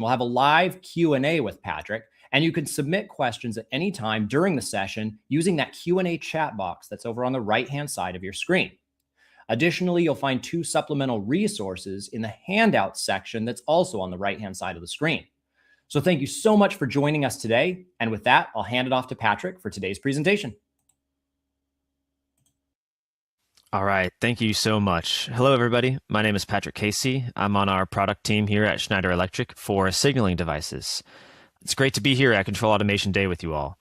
We'll have a live Q&A with Patrick, and you can submit questions at any time during the session using that Q&A chat box that's over on the right-hand side of your screen. Additionally, you'll find 2 supplemental resources in the handouts section that's also on the right-hand side of the screen. So thank you so much for joining us today. And with that, I'll hand it off to Patrick for today's presentation. All right, thank you so much. Hello, everybody. My name is Patrick Casey. I'm on our product team here at Schneider Electric for signaling devices. It's great to be here at Control Automation Day with you all.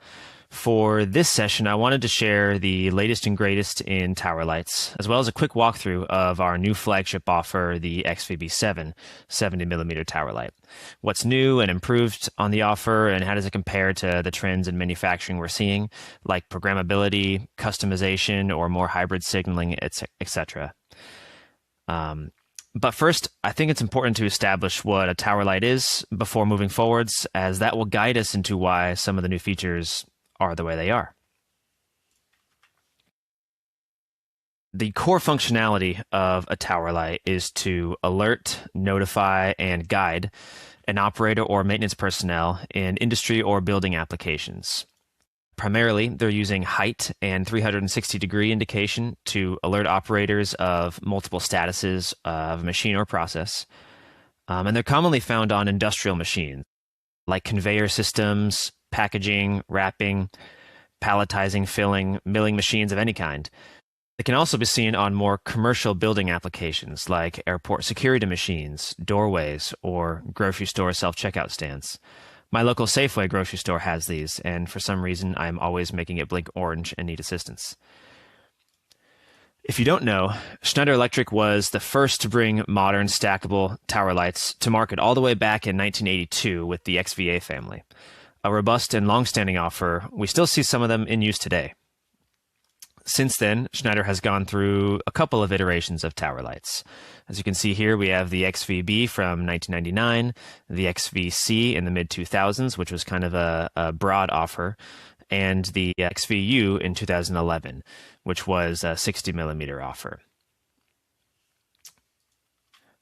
For this session, I wanted to share the latest and greatest in tower lights, as well as a quick walkthrough of our new flagship offer, the XVB7 70mm tower light. What's new and improved on the offer, and how does it compare to the trends in manufacturing we're seeing, like programmability, customization, or more hybrid signaling, etc. But first, I think it's important to establish what a tower light is before moving forwards, as that will guide us into why some of the new features are the way they are. The core functionality of a tower light is to alert, notify, and guide an operator or maintenance personnel in industry or building applications. Primarily, they're using height and 360-degree indication to alert operators of multiple statuses of a machine or process. And they're commonly found on industrial machines, like conveyor systems, packaging, wrapping, palletizing, filling, milling machines of any kind. It can also be seen on more commercial building applications like airport security machines, doorways, or grocery store self-checkout stands. My local Safeway grocery store has these, and for some reason I'm always making it blink orange and need assistance. If you don't know, Schneider Electric was the first to bring modern stackable tower lights to market all the way back in 1982 with the XVA family. A robust and long-standing offer, we still see some of them in use today. Since then, Schneider has gone through a couple of iterations of tower lights. As you can see here, we have the XVB from 1999, the XVC in the mid-2000s, which was kind of a broad offer, and the XVU in 2011, which was a 60mm offer.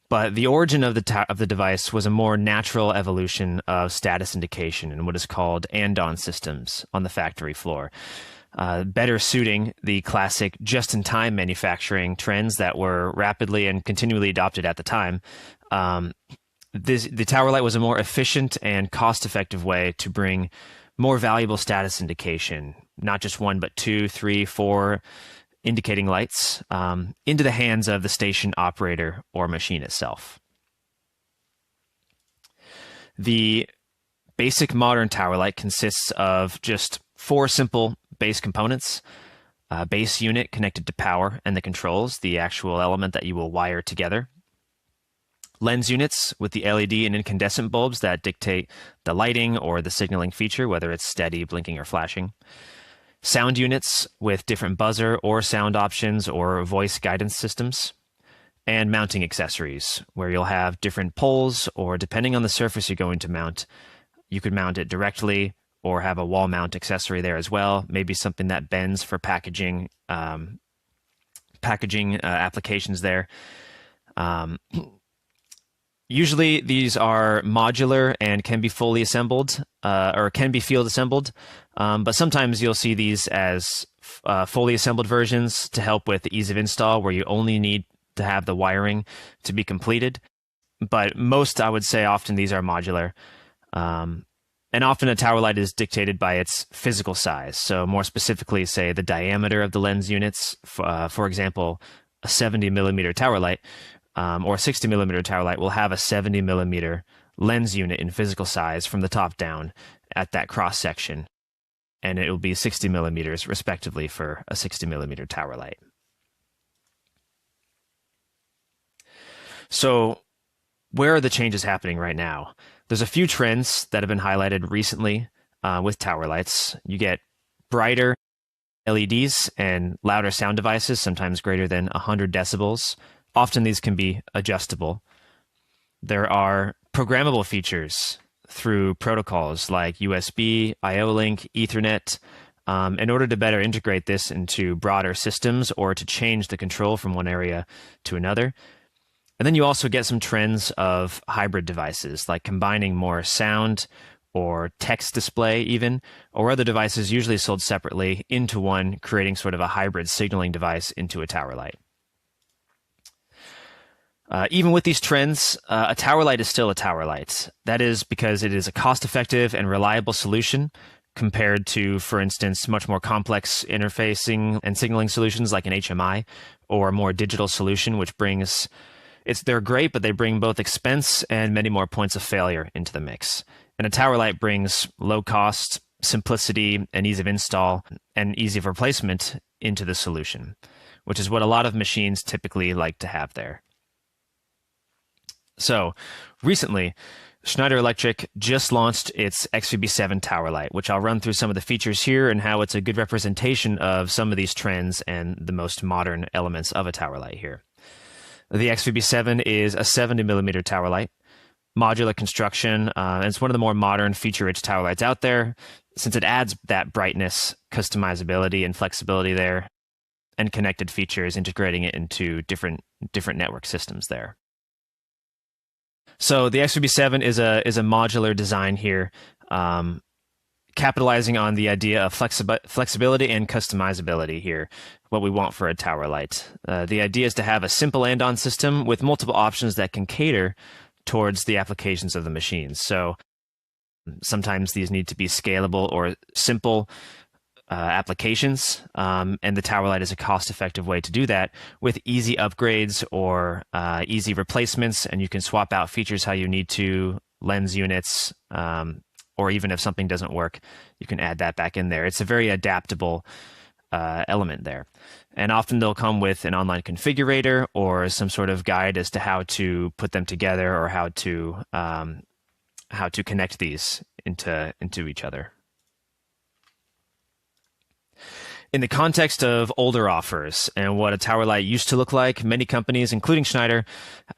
But the origin of the device was a more natural evolution of status indication in what is called and-on systems on the factory floor, better suiting the classic just-in-time manufacturing trends that were rapidly and continually adopted at the time. The tower light was a more efficient and cost-effective way to bring more valuable status indication, not just 1, but 2, 3, 4 indicating lights into the hands of the station operator or machine itself. The basic modern tower light consists of just 4 simple base components: base unit connected to power and the controls, the actual element that you will wire together; lens units with the LED and incandescent bulbs that dictate the lighting or the signaling feature, whether it's steady, blinking, or flashing; sound units with different buzzer or sound options or voice guidance systems; and mounting accessories, where you'll have different poles, or depending on the surface you're going to mount, you could mount it directly or have a wall mount accessory there as well, maybe something that bends for packaging applications there. Usually these are modular and can be fully assembled or can be field assembled, but sometimes you'll see these as fully assembled versions to help with the ease of install, where you only need to have the wiring to be completed. But most, I would say, often these are modular. And often a tower light is dictated by its physical size. So more specifically, say the diameter of the lens units. For example, a 70mm tower light or a 60mm tower light will have a 70mm lens unit in physical size from the top down at that cross section, and it will be 60mm respectively for a 60mm tower light. So where are the changes happening right now? There's a few trends that have been highlighted recently with tower lights. You get brighter LEDs and louder sound devices, sometimes greater than 100 decibels. Often these can be adjustable. There are programmable features through protocols like USB, I/O link, Ethernet, in order to better integrate this into broader systems or to change the control from one area to another. And then you also get some trends of hybrid devices, like combining more sound or text display even, or other devices usually sold separately into one, creating sort of a hybrid signaling device into a tower light. Even with these trends, a tower light is still a tower light. That is because it is a cost-effective and reliable solution compared to, for instance, much more complex interfacing and signaling solutions like an HMI or a more digital solution, which brings they're great, but they bring both expense and many more points of failure into the mix. And a tower light brings low cost, simplicity, and ease of install and easy of replacement into the solution, which is what a lot of machines typically like to have there. So recently, Schneider Electric just launched its XVB7 tower light, which I'll run through some of the features here and how it's a good representation of some of these trends and the most modern elements of a tower light here. The XVB7 is a 70mm tower light, modular construction, and it's one of the more modern feature-rich tower lights out there, since it adds that brightness, customizability, and flexibility there, and connected features, integrating it into different network systems there. So the XVB7 is a modular design here, capitalizing on the idea of flexibility and customizability here, what we want for a tower light. The idea is to have a simple and-on system with multiple options that can cater towards the applications of the machines. So sometimes these need to be scalable or simple applications, and the tower light is a cost-effective way to do that with easy upgrades or easy replacements, and you can swap out features how you need to, lens units, or even if something doesn't work, you can add that back in there. It's a very adaptable element there. And often they'll come with an online configurator or some sort of guide as to how to put them together or how to connect these into each other. In the context of older offers and what a tower light used to look like, many companies, including Schneider,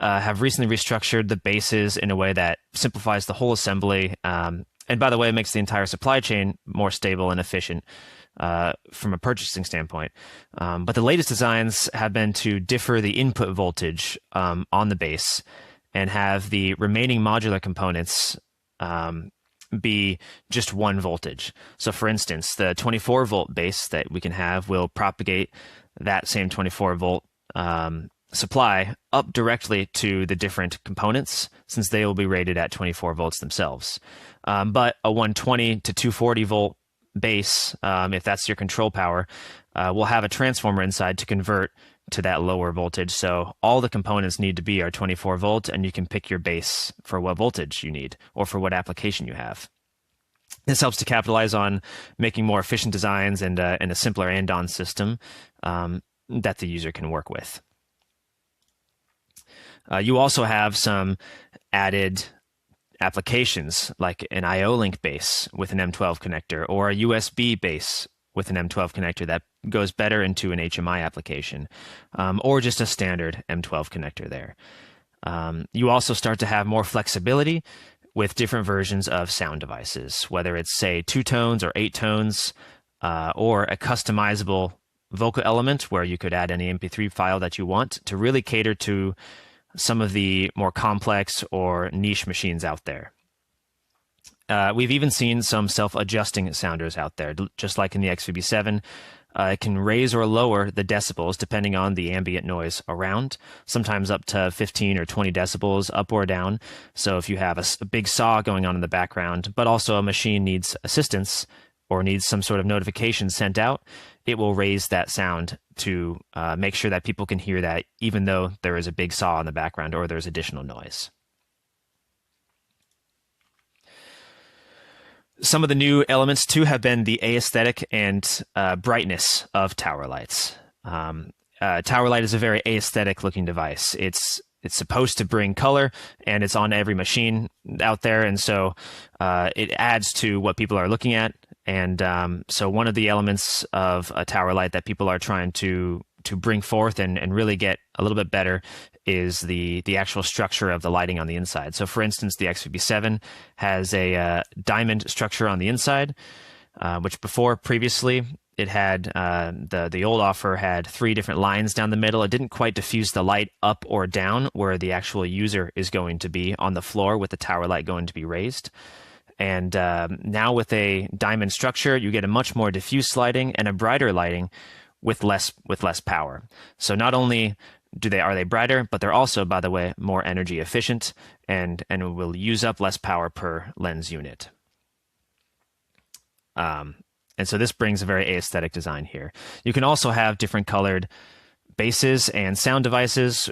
have recently restructured the bases in a way that simplifies the whole assembly, and by the way, makes the entire supply chain more stable and efficient from a purchasing standpoint. But the latest designs have been to differ the input voltage on the base and have the remaining modular components be just one voltage. So for instance, the 24 volt base that we can have will propagate that same 24 volt supply up directly to the different components, since they will be rated at 24 volts themselves. But a 120 to 240 volt base, if that's your control power, will have a transformer inside to convert to that lower voltage. So all the components need to be our 24 volt, and you can pick your base for what voltage you need or for what application you have. This helps to capitalize on making more efficient designs and a simpler and-on system that the user can work with. You also have some added applications like an IO link base with an M12 connector or a USB base with an M12 connector that goes better into an HMI application, or just a standard M12 connector there. You also start to have more flexibility with different versions of sound devices, whether it's, say, 2 tones or 8 tones, or a customizable vocal element where you could add any MP3 file that you want to really cater to some of the more complex or niche machines out there. We've even seen some self-adjusting sounders out there, just like in the XVB7. It can raise or lower the decibels depending on the ambient noise around, sometimes up to 15 or 20 decibels up or down. So if you have a big saw going on in the background, but also a machine needs assistance or needs some sort of notification sent out, it will raise that sound to make sure that people can hear that even though there is a big saw in the background or there's additional noise. Some of the new elements, too, have been the aesthetic and brightness of tower lights. Tower light is a very aesthetic-looking device. It's supposed to bring color, and it's on every machine out there, and so it adds to what people are looking at. And so one of the elements of a tower light that people are trying to bring forth and really get a little bit better is the actual structure of the lighting on the inside. So for instance, the XVB7 has a diamond structure on the inside, which previously it had the old offer had 3 different lines down the middle. It didn't quite diffuse the light up or down where the actual user is going to be on the floor, with the tower light going to be raised. And now with a diamond structure, you get a much more diffuse lighting and a brighter lighting with less power. So not only are they brighter, but they're also, by the way, more energy efficient and will use up less power per lens unit. And so this brings a very aesthetic design here. You can also have different colored bases and sound devices,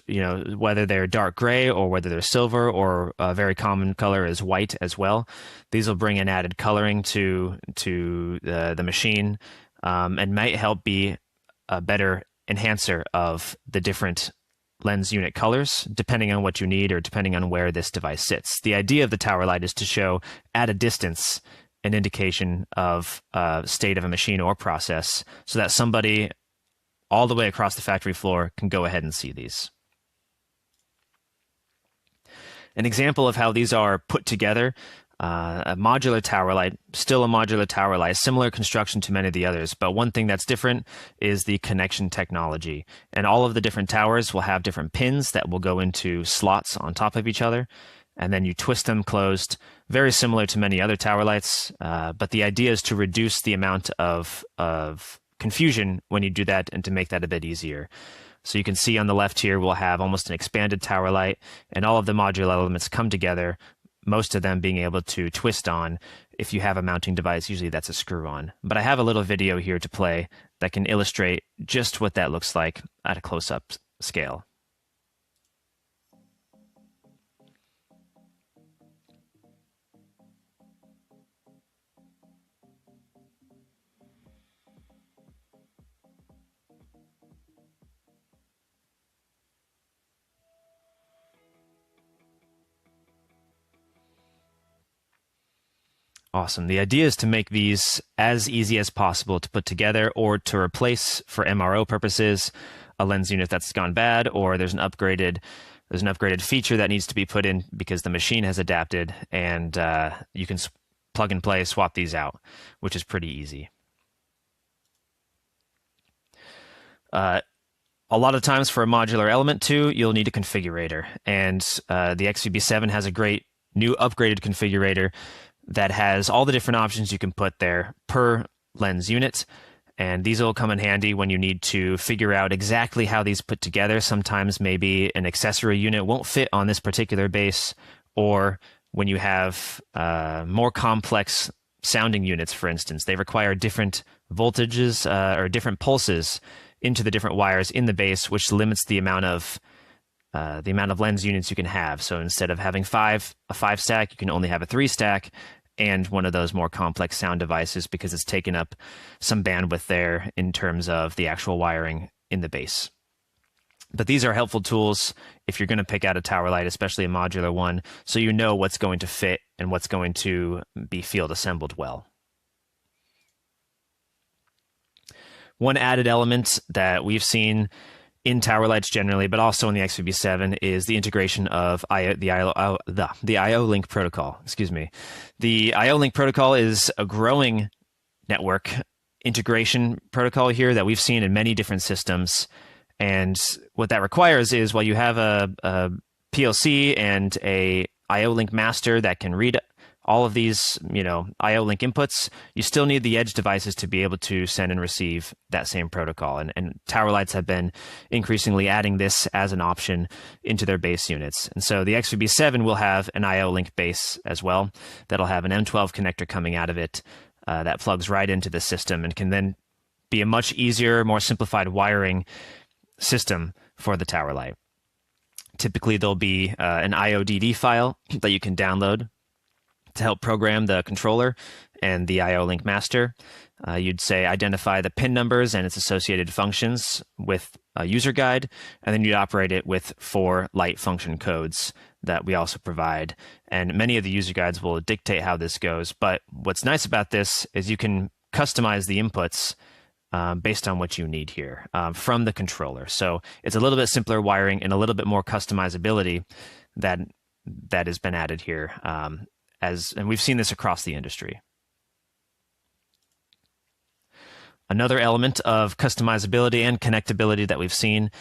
whether they're dark gray or whether they're silver, or a very common color is white as well. These will bring an added coloring to the machine, and might help be a better enhancer of the different lens unit colors, depending on what you need or depending on where this device sits. The idea of the tower light is to show at a distance an indication of state of a machine or process, so that somebody all the way across the factory floor can go ahead and see these. An example of how these are put together, a modular tower light, still a modular tower light, similar construction to many of the others, but one thing that's different is the connection technology. And all of the different towers will have different pins that will go into slots on top of each other, and then you twist them closed, very similar to many other tower lights, but the idea is to reduce the amount of confusion when you do that and to make that a bit easier. So you can see on the left here, we'll have almost an expanded tower light, and all of the modular elements come together, most of them being able to twist on. If you have a mounting device, usually that's a screw-on. But I have a little video here to play that can illustrate just what that looks like at a close-up scale. Awesome. The idea is to make these as easy as possible to put together, or to replace, for MRO purposes, a lens unit that's gone bad, or there's an upgraded feature that needs to be put in because the machine has adapted, and you can plug and play, swap these out, which is pretty easy. A lot of times for a modular element too, you'll need a configurator, and the XUB7 has a great new upgraded configurator that has all the different options you can put there per lens unit. And these will come in handy when you need to figure out exactly how these put together. Sometimes maybe an accessory unit won't fit on this particular base, or when you have more complex sounding units, for instance, they require different voltages or different pulses into the different wires in the base, which limits the amount of lens units you can have. So instead of having a 5 stack, you can only have a 3 stack, and one of those more complex sound devices, because it's taken up some bandwidth there in terms of the actual wiring in the base. But these are helpful tools if you're going to pick out a tower light, especially a modular one, so you know what's going to fit and what's going to be field assembled well. One added element that we've seen in tower lights generally, but also in the XUB7, is the integration of the I/O Link protocol. Excuse me. The I/O Link protocol is a growing network integration protocol here that we've seen in many different systems. And what that requires is, while you have a PLC and a I/O Link master that can read all of these, I/O Link inputs, you still need the edge devices to be able to send and receive that same protocol. And tower lights have been increasingly adding this as an option into their base units. And so the XUB7 will have an I/O Link base as well that'll have an M12 connector coming out of it that plugs right into the system, and can then be a much easier, more simplified wiring system for the tower light. Typically, there'll be an IODD file that you can download to help program the controller and the I/O Link master. You'd say identify the pin numbers and its associated functions with a user guide, and then you'd operate it with 4 light function codes that we also provide. And many of the user guides will dictate how this goes. But what's nice about this is you can customize the inputs based on what you need here from the controller. So it's a little bit simpler wiring and a little bit more customizability that has been added here. And we've seen this across the industry. Another element of customizability and connectability that we've seen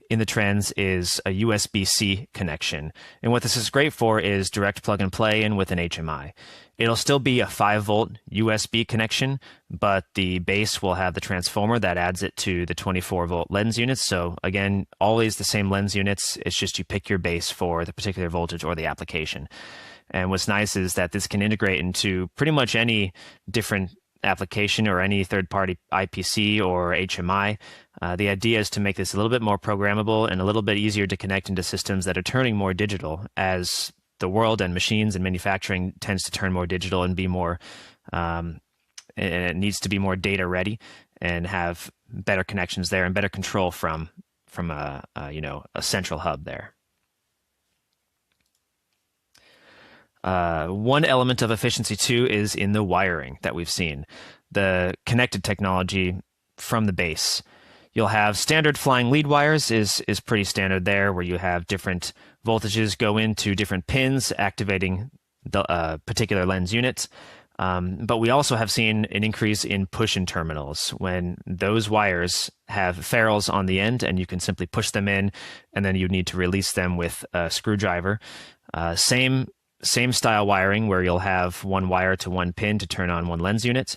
in the trends is a USB-C connection. And what this is great for is direct plug and play in with an HMI. It'll still be a 5-volt USB connection, but the base will have the transformer that adds it to the 24-volt lens units. So again, always the same lens units. It's just you pick your base for the particular voltage or the application. And what's nice is that this can integrate into pretty much any different application or any third-party IPC or HMI. The idea is to make this a little bit more programmable and a little bit easier to connect into systems that are turning more digital as the world and machines and manufacturing tends to turn more digital and be more, and it needs to be more data ready and have better connections there and better control from a central hub there. One element of efficiency too is in the wiring that we've seen. The connected technology from the base. You'll have standard flying lead wires is pretty standard there, where you have different voltages go into different pins, activating the particular lens unit. But we also have seen an increase in push-in terminals when those wires have ferrules on the end, and you can simply push them in, and then you need to release them with a screwdriver. Same style wiring where you'll have one wire to one pin to turn on one lens unit.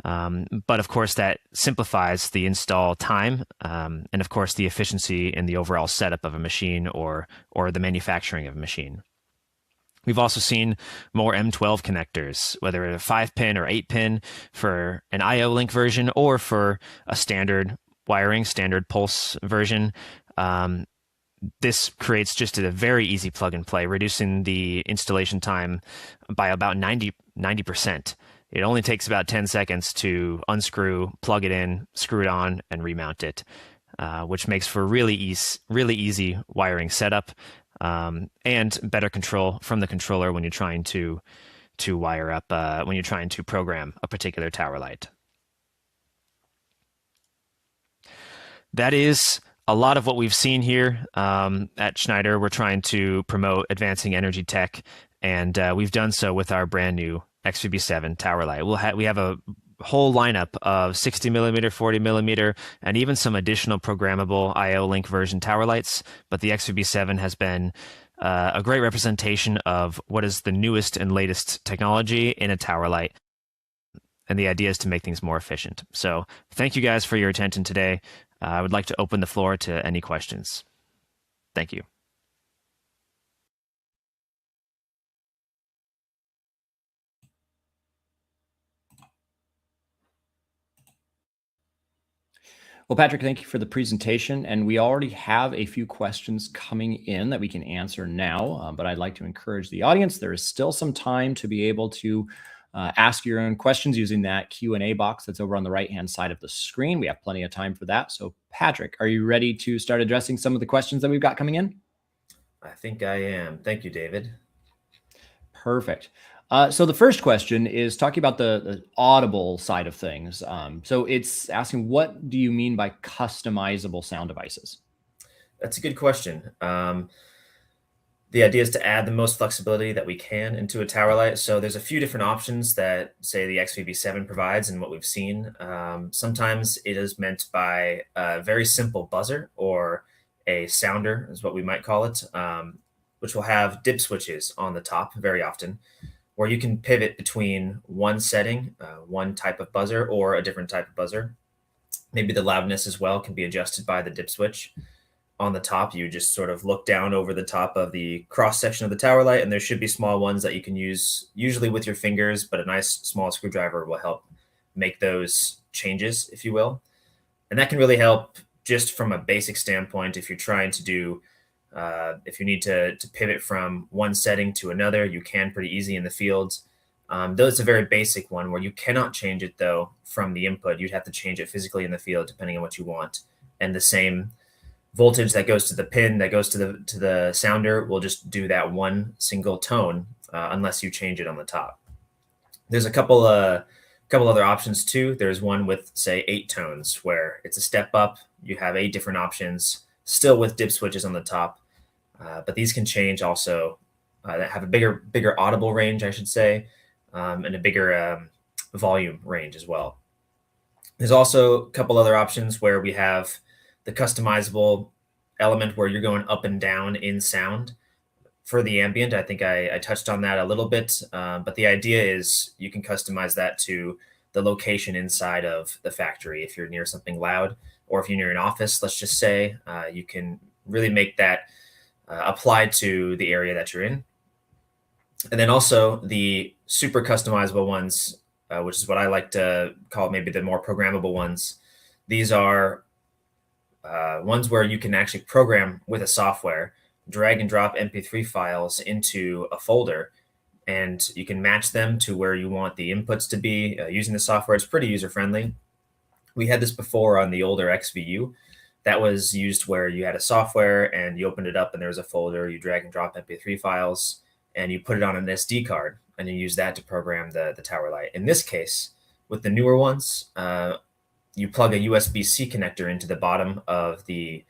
But of course, that simplifies the install time, and of course, the efficiency in the overall setup of a machine or the manufacturing of a machine. We've also seen more M12 connectors, whether it's a 5-pin or 8-pin for an IO link version or for a standard wiring, standard pulse version. This creates just a very easy plug and play, reducing the installation time by about 90%. It only takes about 10 seconds to unscrew, plug it in, screw it on, and remount it, which makes for really easy wiring setup and better control from the controller when you're trying to wire up, when you're trying to program a particular tower light. That is a lot of what we've seen here at Schneider. We're trying to promote advancing energy tech, and we've done so with our brand new XVB7 tower light. We have a whole lineup of 60 millimeter, 40 millimeter, and even some additional programmable IO link version tower lights. But the XVB7 has been a great representation of what is the newest and latest technology in a tower light. And the idea is to make things more efficient. So thank you guys for your attention today. I would like to open the floor to any questions. Thank you. Well, Patrick, thank you for the presentation. And we already have a few questions coming in that we can answer now, but I'd like to encourage the audience. There is still some time to be able to ask your own questions using that Q&A box that's over on the right-hand side of the screen. We have plenty of time for that. So Patrick, are you ready to start addressing some of the questions that we've got coming in? I think I am. Thank you, David. Perfect. So the first question is talking about the audible side of things. So it's asking, what do you mean by customizable sound devices? That's a good question. The idea is to add the most flexibility that we can into a tower light. So there's a few different options that, say, the XVB7 provides and what we've seen. Sometimes it is meant by a very simple buzzer or a sounder is what we might call it, which will have dip switches on the top very often, where you can pivot between one setting, one type of buzzer or a different type of buzzer. Maybe the loudness as well can be adjusted by the dip switch. On the top, you just sort of look down over the top of the cross section of the tower light, and there should be small ones that you can use usually with your fingers, but a nice small screwdriver will help make those changes, if you will. And that can really help just from a basic standpoint if you're trying to do if you need to pivot from one setting to another, you can pretty easy in the field. Though it's a very basic one where you cannot change it, though, from the input. You'd have to change it physically in the field depending on what you want. And the same voltage that goes to the pin, that goes to the sounder, will just do that one single tone unless you change it on the top. There's a couple other options, too. There's one with, say, 8 tones where it's a step up. You have 8 different options, still with dip switches on the top. But these can change also that have a bigger audible range, I should say, and a bigger volume range as well. There's also a couple other options where we have the customizable element where you're going up and down in sound for the ambient. I think I touched on that a little bit, but the idea is you can customize that to the location inside of the factory. If you're near something loud, or if you're near an office, let's just say, you can really make that apply to the area that you're in. And then also the super customizable ones, which is what I like to call maybe the more programmable ones. These are ones where you can actually program with a software, drag and drop MP3 files into a folder, and you can match them to where you want the inputs to be using the software. It's pretty user friendly. We had this before on the older XVU. That was used where you had a software and you opened it up and there was a folder, you drag and drop MP3 files, and you put it on an SD card and you use that to program the tower light. In this case, with the newer ones, you plug a USB-C connector into the bottom of the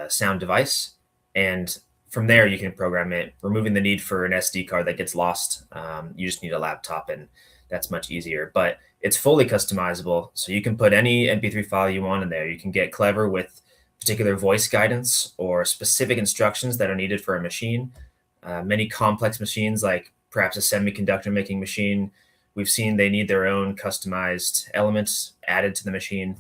sound device, and from there you can program it, removing the need for an SD card that gets lost. You just need a laptop, and that's much easier. But it's fully customizable, so you can put any MP3 file you want in there. You can get clever with particular voice guidance or specific instructions that are needed for a machine. Many complex machines, like perhaps a semiconductor making machine, we've seen they need their own customized elements added to the machine.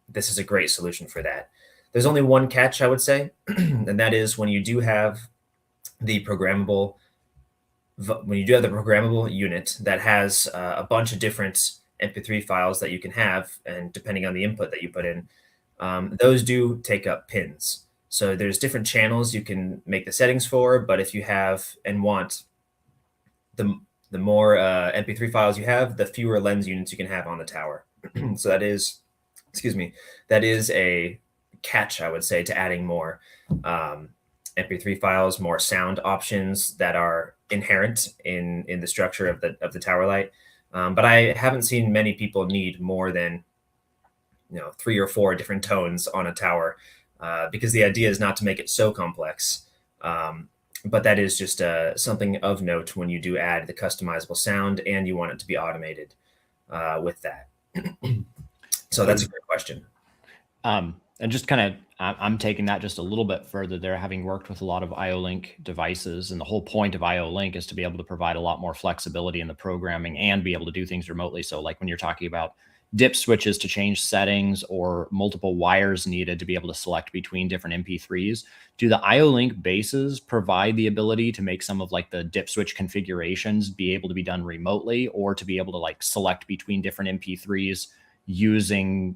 This is a great solution for that. There's only one catch, I would say, and that is when you do have the programmable unit that has a bunch of different MP3 files that you can have, and depending on the input that you put in, those do take up pins. So there's different channels you can make the settings for, but if you have and want the more MP3 files you have, the fewer lens units you can have on the tower. So that is, that is a catch, I would say, to adding more MP3 files, more sound options that are inherent in the structure of the tower light. But I haven't seen many people need more than 3 or 4 different tones on a tower, because the idea is not to make it so complex. But that is just something of note when you do add the customizable sound and you want it to be automated with that. So that's a great question. And just kind of, I'm taking that just a little bit further there, having worked with a lot of IO-Link devices. And the whole point of IO-Link is to be able to provide a lot more flexibility in the programming and be able to do things remotely. So like when you're talking about dip switches to change settings or multiple wires needed to be able to select between different MP3s, do the IO-Link bases provide the ability to make some of like the dip switch configurations be able to be done remotely, or to be able to like select between different MP3s using